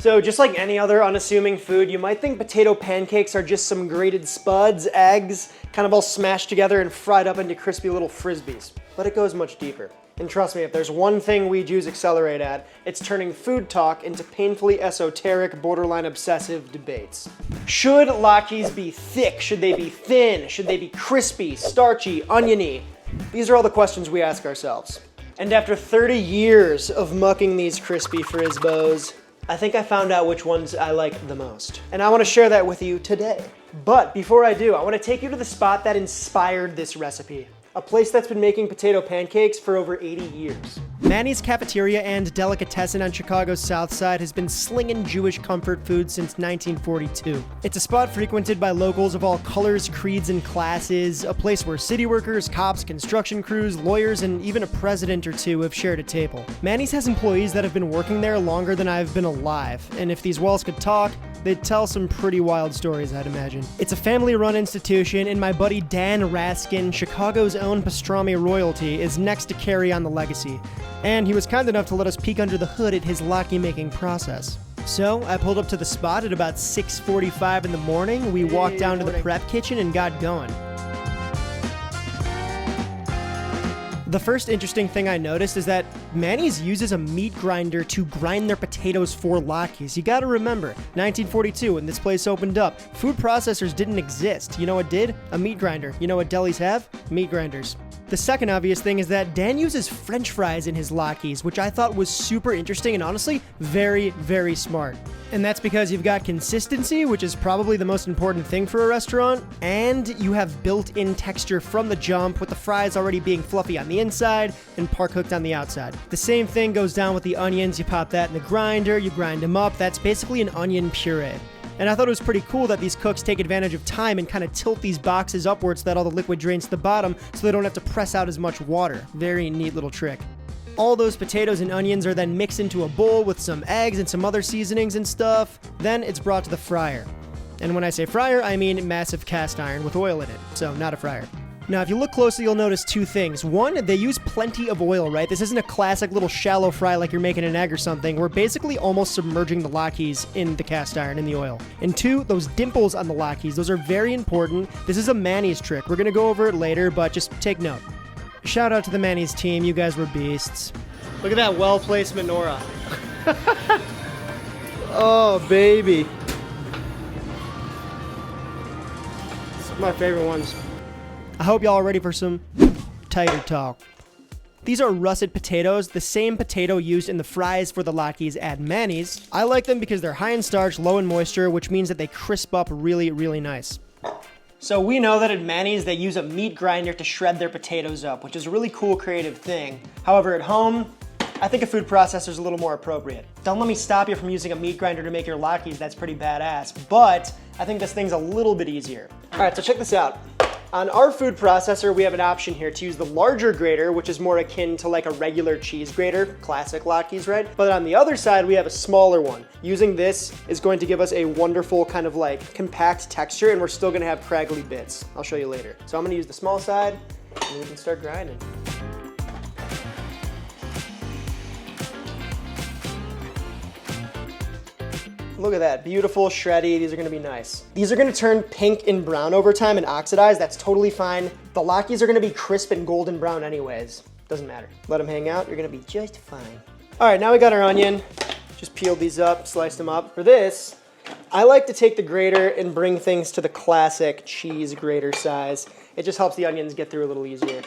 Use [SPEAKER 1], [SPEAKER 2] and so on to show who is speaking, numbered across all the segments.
[SPEAKER 1] So just like any other unassuming food, you might think potato pancakes are just some grated spuds, eggs, kind of all smashed together and fried up into crispy little frisbees. But it goes much deeper. And trust me, if there's one thing we Jews accelerate at, it's turning food talk into painfully esoteric, borderline obsessive debates. Should Latkes be thick? Should they be thin? Should they be crispy, starchy, oniony? These are all the questions we ask ourselves. And after 30 years of mucking these crispy frisbos, I think I found out which ones I like the most. And I want to share that with you today. But before I do, I want to take you to the spot that inspired this recipe. A place that's been making potato pancakes for over 80 years. Manny's Cafeteria and Delicatessen on Chicago's South Side has been slinging Jewish comfort food since 1942. It's a spot frequented by locals of all colors, creeds, and classes, a place where city workers, cops, construction crews, lawyers, and even a president or two have shared a table. Manny's has employees that have been working there longer than I've been alive, and if these walls could talk, they'd tell some pretty wild stories, I'd imagine. It's a family-run institution, and my buddy Dan Raskin, Chicago's own pastrami royalty, is next to carry on the legacy. And he was kind enough to let us peek under the hood at his latke-making process. So I pulled up to the spot at about 6:45 in the morning. We walked down to the prep kitchen and got going. The first interesting thing I noticed is that Manny's uses a meat grinder to grind their potatoes for latkes. You gotta remember, 1942 when this place opened up, food processors didn't exist. You know what did? A meat grinder. You know what delis have? Meat grinders. The second obvious thing is that Dan uses French fries in his latkes, which I thought was super interesting and honestly, very, very smart. And that's because you've got consistency, which is probably the most important thing for a restaurant, and you have built-in texture from the jump with the fries already being fluffy on the inside and par-cooked on the outside. The same thing goes down with the onions. You pop that in the grinder, you grind them up. That's basically an onion puree. And I thought it was pretty cool that these cooks take advantage of time and kind of tilt these boxes upwards so that all the liquid drains to the bottom so they don't have to press out as much water. Very neat little trick. All those potatoes and onions are then mixed into a bowl with some eggs and some other seasonings and stuff. Then it's brought to the fryer. And when I say fryer, I mean massive cast iron with oil in it, so not a fryer. Now, if you look closely, you'll notice two things. One, they use plenty of oil, right? This isn't a classic little shallow fry like you're making an egg or something. We're basically almost submerging the latkes in the cast iron, in the oil. And two, those dimples on the latkes, those are very important. This is a Mannys trick. We're gonna go over it later, but just take note. Shout out to the Mannys team, you guys were beasts. Look at that well-placed menorah. Oh, baby. It's my favorite ones. I hope y'all are ready for some tighter talk. These are russet potatoes, the same potato used in the fries for the latkes at Mannys. I like them because they're high in starch, low in moisture, which means that they crisp up really, really nice. So we know that at Mannys they use a meat grinder to shred their potatoes up, which is a really cool creative thing. However, at home, I think a food processor is a little more appropriate. Don't let me stop you from using a meat grinder to make your latkes, that's pretty badass. But I think this thing's a little bit easier. All right, so check this out. On our food processor, we have an option here to use the larger grater, which is more akin to like a regular cheese grater, classic latkes, right? But on the other side, we have a smaller one. Using this is going to give us a wonderful kind of like compact texture, and we're still gonna have craggly bits. I'll show you later. So I'm gonna use the small side, and we can start grinding. Look at that, beautiful, shreddy. These are gonna be nice. These are gonna turn pink and brown over time and oxidize. That's totally fine. The latkes are gonna be crisp and golden brown anyways. Doesn't matter. Let them hang out, you're gonna be just fine. All right, now we got our onion. Just peeled these up, sliced them up. For this, I like to take the grater and bring things to the classic cheese grater size. It just helps the onions get through a little easier.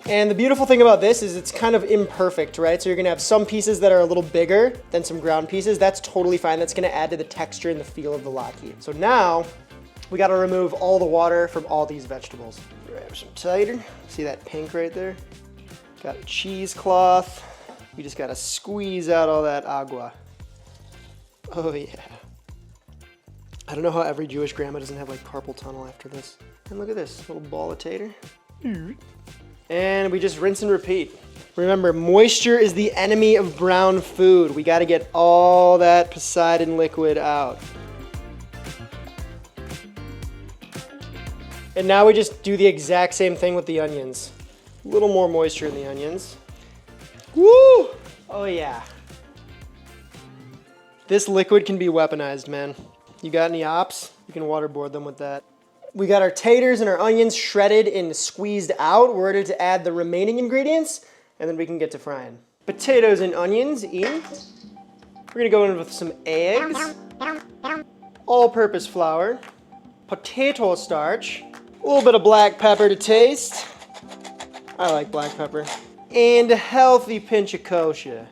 [SPEAKER 1] And the beautiful thing about this is it's kind of imperfect, right? So you're gonna have some pieces that are a little bigger than some ground pieces. That's totally fine. That's gonna add to the texture and the feel of the latke. So now we gotta remove all the water from all these vegetables. Grab some tighter. See that pink right there? Got a cheesecloth. We just gotta squeeze out all that agua. Oh yeah. I don't know how every Jewish grandma doesn't have like carpal tunnel after this. And look at this little ball of tater. And we just rinse and repeat. Remember, moisture is the enemy of brown food. We gotta get all that Poseidon liquid out. And now we just do the exact same thing with the onions. A little more moisture in the onions. Woo! Oh yeah. This liquid can be weaponized, man. You got any ops? You can waterboard them with that. We got our taters and our onions shredded and squeezed out. We're ready to add the remaining ingredients, and then we can get to frying. Potatoes and onions in. We're gonna go in with some eggs, all-purpose flour, potato starch, a little bit of black pepper to taste. I like black pepper. And a healthy pinch of kosher.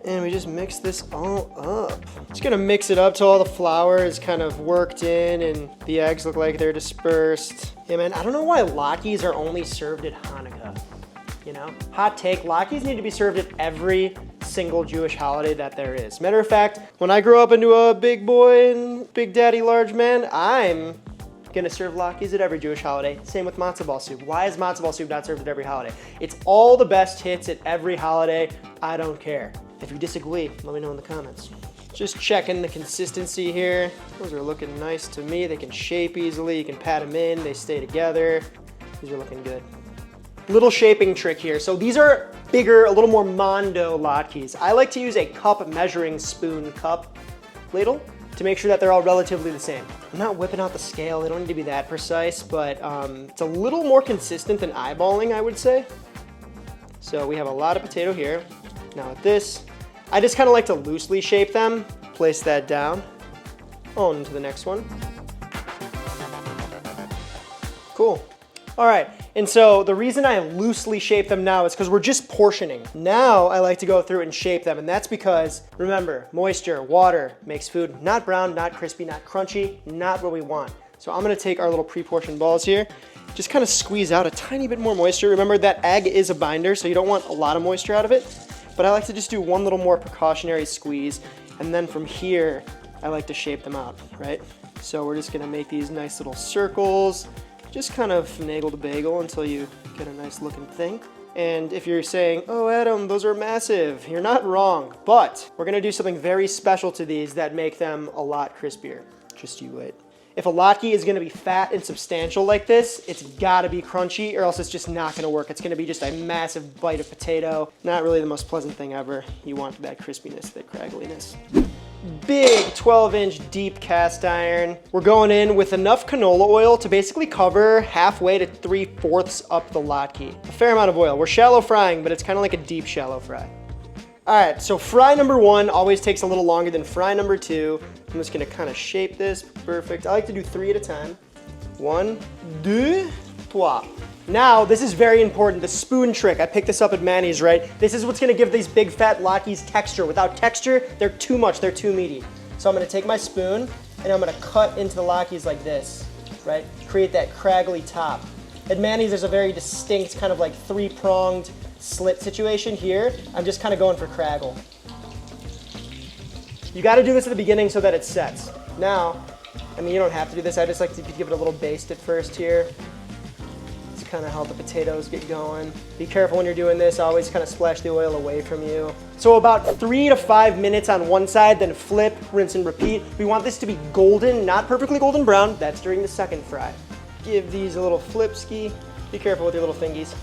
[SPEAKER 1] And we just mix this all up. Just gonna mix it up till all the flour is kind of worked in and the eggs look like they're dispersed. Yeah, man, I don't know why Latkes are only served at Hanukkah. You know? Hot take, Latkes need to be served at every single Jewish holiday that there is. Matter of fact, when I grow up into a big boy and big daddy large man, I'm gonna serve Latkes at every Jewish holiday. Same with matzo ball soup. Why is matzo ball soup not served at every holiday? It's all the best hits at every holiday. I don't care. If you disagree, let me know in the comments. Just checking the consistency here. Those are looking nice to me. They can shape easily. You can pat them in. They stay together. These are looking good. Little shaping trick here. So these are bigger, a little more mondo latkes. I like to use a cup measuring spoon cup ladle to make sure that they're all relatively the same. I'm not whipping out the scale. They don't need to be that precise, but it's a little more consistent than eyeballing, I would say. So we have a lot of potato here. Now with this, I just kind of like to loosely shape them. Place that down. On to the next one. Cool. All right, and so the reason I loosely shape them now is because we're just portioning. Now I like to go through and shape them, and that's because, remember, moisture, water makes food not brown, not crispy, not crunchy, not what we want. So I'm gonna take our little pre-portioned balls here, just kind of squeeze out a tiny bit more moisture. Remember that egg is a binder, so you don't want a lot of moisture out of it. But I like to just do one little more precautionary squeeze, and then from here, I like to shape them out, right? So we're just gonna make these nice little circles, just kind of finagle the bagel until you get a nice looking thing. And if you're saying, oh Adam, those are massive, you're not wrong, but we're gonna do something very special to these that make them a lot crispier. Just you wait. If a latke is gonna be fat and substantial like this, it's gotta be crunchy or else it's just not gonna work. It's gonna be just a massive bite of potato. Not really the most pleasant thing ever. You want that crispiness, that craggliness. Big 12-inch deep cast iron. We're going in with enough canola oil to basically cover halfway to 3/4 up the latke. A fair amount of oil. We're shallow frying, but it's kind of like a deep shallow fry. All right, so fry number 1 always takes a little longer than fry number 2. I'm just gonna kind of shape this, perfect. I like to do 3 at a time. 1, 2, 3. Now, this is very important, the spoon trick. I picked this up at Manny's, right? This is what's gonna give these big fat latkes texture. Without texture, they're too much, they're too meaty. So I'm gonna take my spoon and I'm gonna cut into the latkes like this, right? Create that craggly top. At Manny's, there's a very distinct kind of like 3-pronged slit situation here. I'm just kind of going for craggle. You got to do this at the beginning so that it sets. Now, I mean, you don't have to do this. I just like to give it a little baste at first here. Just kind of help the potatoes get going. Be careful when you're doing this. Always kind of splash the oil away from you. So about 3 to 5 minutes on one side, then flip, rinse and repeat. We want this to be golden, not perfectly golden brown. That's during the second fry. Give these a little flip ski. Be careful with your little fingies.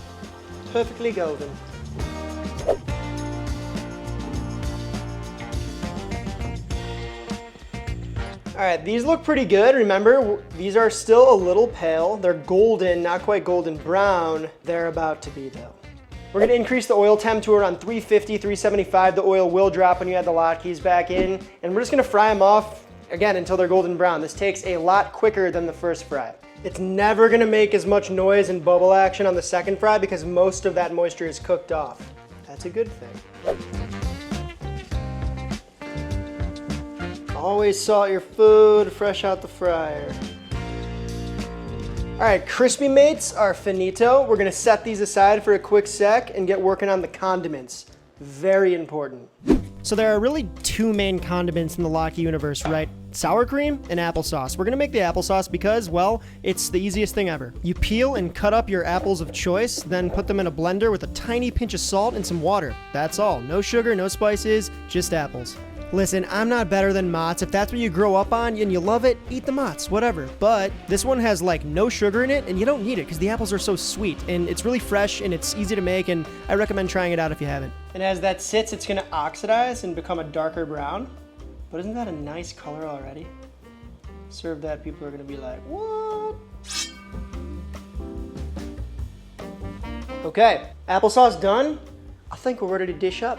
[SPEAKER 1] Perfectly golden. All right, these look pretty good. Remember, these are still a little pale. They're golden, not quite golden brown. They're about to be though. We're gonna increase the oil temp to around 350, 375. The oil will drop when you add the latkes back in. And we're just gonna fry them off, again, until they're golden brown. This takes a lot quicker than the first fry. It's never gonna make as much noise and bubble action on the second fry because most of that moisture is cooked off. That's a good thing. Always salt your food fresh out the fryer. All right, crispy mates are finito. We're gonna set these aside for a quick sec and get working on the condiments. Very important. So there are really 2 main condiments in the latke universe, right? Sour cream and applesauce. We're gonna make the applesauce because, well, it's the easiest thing ever. You peel and cut up your apples of choice, then put them in a blender with a tiny pinch of salt and some water. That's all. No sugar, no spices, just apples. Listen, I'm not better than mozz. If that's what you grow up on and you love it, eat the mozz, whatever. But this one has like no sugar in it, and you don't need it because the apples are so sweet, and it's really fresh and it's easy to make, and I recommend trying it out if you haven't. And as that sits, it's gonna oxidize and become a darker brown. But isn't that a nice color already? Serve that, people are gonna be like, what? Okay, applesauce done. I think we're ready to dish up.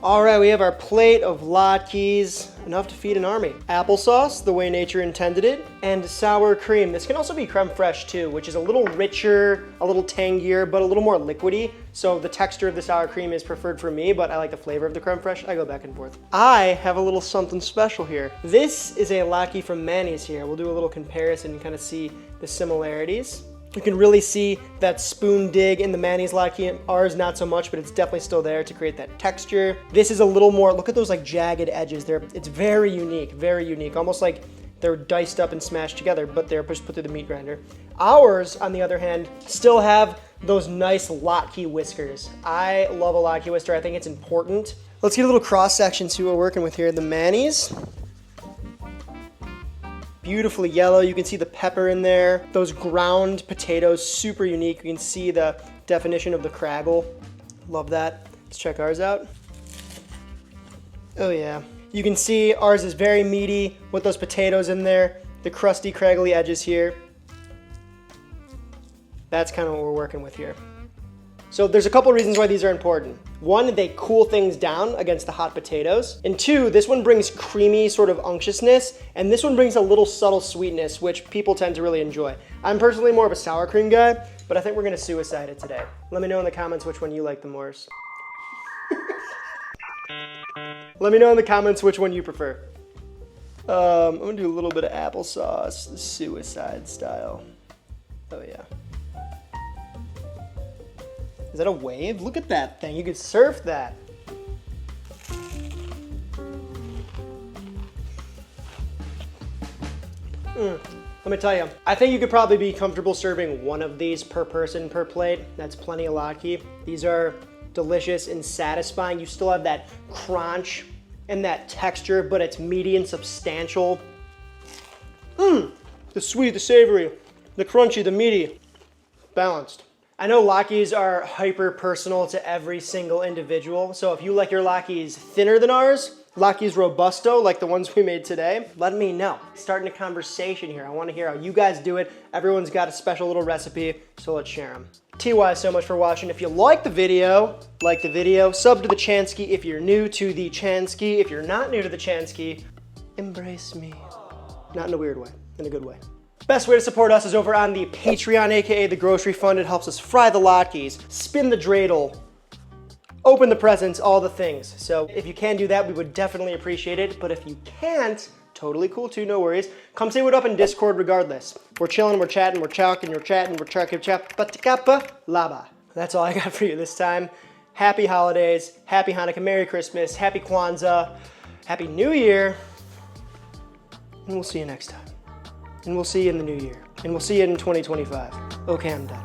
[SPEAKER 1] All right, we have our plate of latkes, enough to feed an army. Applesauce, the way nature intended it, and sour cream. This can also be creme fraiche too, which is a little richer, a little tangier, but a little more liquidy. So the texture of the sour cream is preferred for me, but I like the flavor of the creme fraiche. I go back and forth. I have a little something special here. This is a latke from Mannys here. We'll do a little comparison and kind of see the similarities. You can really see that spoon dig in the Mannys latke. Ours not so much, but it's definitely still there to create that texture. This is a little more, look at those like jagged edges there. It's very unique, almost like they're diced up and smashed together, but they're just put through the meat grinder. Ours, on the other hand, still have those nice latke whiskers. I love a latke whisker. I think it's important. Let's get a little cross section, see what we're working with here. The Mannys. Beautifully yellow. You can see the pepper in there. Those ground potatoes, super unique. You can see the definition of the craggle. Love that. Let's check ours out. Oh yeah. You can see ours is very meaty with those potatoes in there. The crusty, craggly edges here. That's kind of what we're working with here. So there's a couple reasons why these are important. One, they cool things down against the hot potatoes. And two, this one brings creamy sort of unctuousness, and this one brings a little subtle sweetness, which people tend to really enjoy. I'm personally more of a sour cream guy, but I think we're gonna suicide it today. Let me know in the comments which one you like the most. Let me know in the comments which one you prefer. I'm gonna do a little bit of applesauce, suicide style. Oh yeah. Is that a wave? Look at that thing. You could surf that. Let me tell you, I think you could probably be comfortable serving one of these per person per plate. That's plenty of latke. These are delicious and satisfying. You still have that crunch and that texture, but it's meaty and substantial. The sweet, the savory, the crunchy, the meaty, balanced. I know latkes are hyper personal to every single individual, so if you like your latkes thinner than ours, latkes robusto like the ones we made today, let me know. Starting a conversation here. I want to hear how you guys do it. Everyone's got a special little recipe, so let's share them. TY, so much for watching. If you like the video, sub to the Chansky if you're new to the Chansky. If you're not new to the Chansky, embrace me. Not in a weird way, in a good way. Best way to support us is over on the Patreon, aka the Grocery Fund. It helps us fry the latkes, spin the dreidel, open the presents, all the things. So if you can do that, we would definitely appreciate it. But if you can't, totally cool too, no worries. Come say what up in Discord regardless. We're chilling, we're chatting, we're chalking, we're chatting, we're chalking, laba. That's all I got for you this time. Happy holidays, happy Hanukkah, Merry Christmas, happy Kwanzaa, happy New Year, and we'll see you next time. And we'll see you in the new year. And we'll see you in 2025. Okay, I'm done.